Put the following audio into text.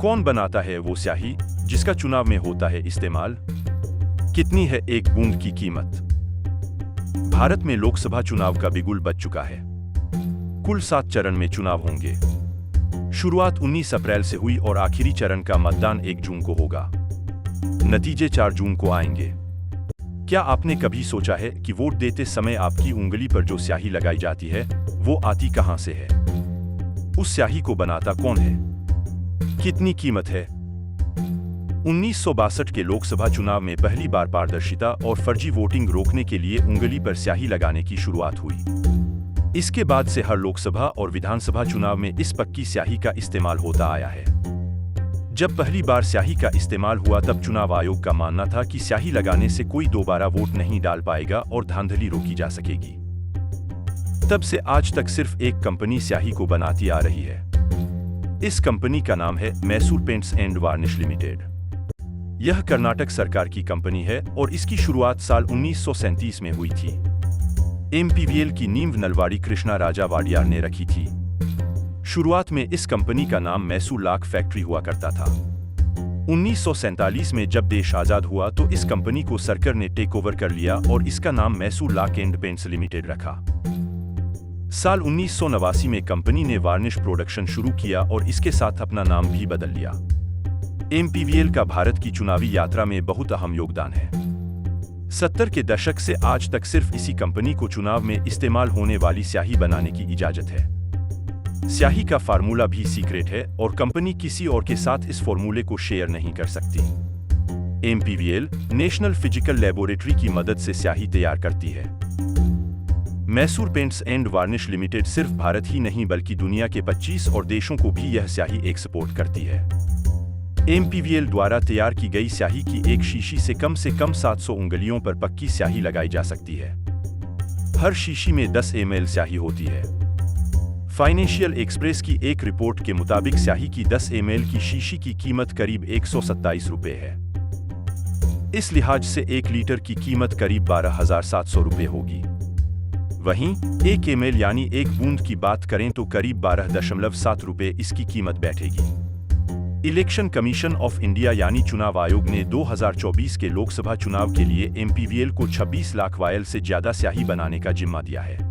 कौन बनाता है वो स्याही जिसका चुनाव में होता है इस्तेमाल? कितनी है एक बूंद की कीमत? भारत में लोकसभा चुनाव का बिगुल बज चुका है। कुल 7 चरण में चुनाव होंगे। शुरुआत 19 अप्रैल से हुई और आखिरी चरण का मतदान 1 जून को होगा। नतीजे 4 जून को आएंगे। क्या आपने कभी सोचा है कि वोट देते समय आपकी उंगली पर जो स्याही लगाई जाती है वो आती कहां से है? उस स्याही को बनाता कौन है? कितनी कीमत है? 1962 के लोकसभा चुनाव में पहली बार पारदर्शिता और फर्जी वोटिंग रोकने के लिए उंगली पर स्याही लगाने की शुरुआत हुई। इसके बाद से हर लोकसभा और विधानसभा चुनाव में इस पक्की स्याही का इस्तेमाल होता आया है। जब पहली बार स्याही का इस्तेमाल हुआ तब चुनाव आयोग का मानना था कि स्याही लगाने से कोई दोबारा वोट नहीं डाल पाएगा और धांधली रोकी जा सकेगी। तब से आज तक सिर्फ एक कंपनी स्याही को बनाती आ रही है। इस कंपनी का नाम है Mysore paints and varnish limited. यह कर्नाटक सरकार की कंपनी है और इसकी शुरुआत साल 1937 में हुई थी। एमपीवीएल की नींव नलवाड़ी कृष्णा राजा वाडियार ने रखी थी। शुरुआत में इस कंपनी का नाम मैसूर लाक फैक्ट्री हुआ करता था। 1947 में जब देश आजाद हुआ तो इस कंपनी को सरकार ने टेक ओवर कर लिया और इसका नाम मैसूर लाक एंड पेंट्स लिमिटेड रखा। साल 1989 में कंपनी ने वार्निश प्रोडक्शन शुरू किया और इसके साथ अपना नाम भी बदल लिया। एमपीवीएल का भारत की चुनावी यात्रा में बहुत अहम योगदान है। 70 के दशक से आज तक सिर्फ इसी कंपनी को चुनाव में इस्तेमाल होने वाली स्याही बनाने की इजाजत है। स्याही का फार्मूला भी सीक्रेट है और कंपनी किसी और के साथ इस फॉर्मूले को शेयर नहीं कर सकती। एमपीवीएल नेशनल फिजिकल लेबोरेटरी की मदद से स्याही तैयार करती है। Mysore paints and varnish limited सिर्फ भारत ही नहीं बल्कि दुनिया के 25 और देशों को भी यह स्याही एक्सपोर्ट करती है। एमपीवीएल द्वारा तैयार की गई स्याही की एक शीशी से कम 700 उंगलियों पर पक्की स्याही लगाई जा सकती है। हर शीशी में 10 ml स्याही होती है। फाइनेंशियल एक्सप्रेस की एक रिपोर्ट के मुताबिक स्याही की 10 ml की शीशी की कीमत करीब 127 रुपये है। इस लिहाज से 1 लीटर की कीमत करीब 12,700 रुपये होगी। वहीं 1 ml यानी 1 बूंद की बात करें तो करीब 12.7 रुपये इसकी कीमत बैठेगी। इलेक्शन कमीशन ऑफ इंडिया यानी चुनाव आयोग ने 2024 के लोकसभा चुनाव के लिए एमपीवीएल को 26 लाख वायल से ज्यादा स्याही बनाने का जिम्मा दिया है।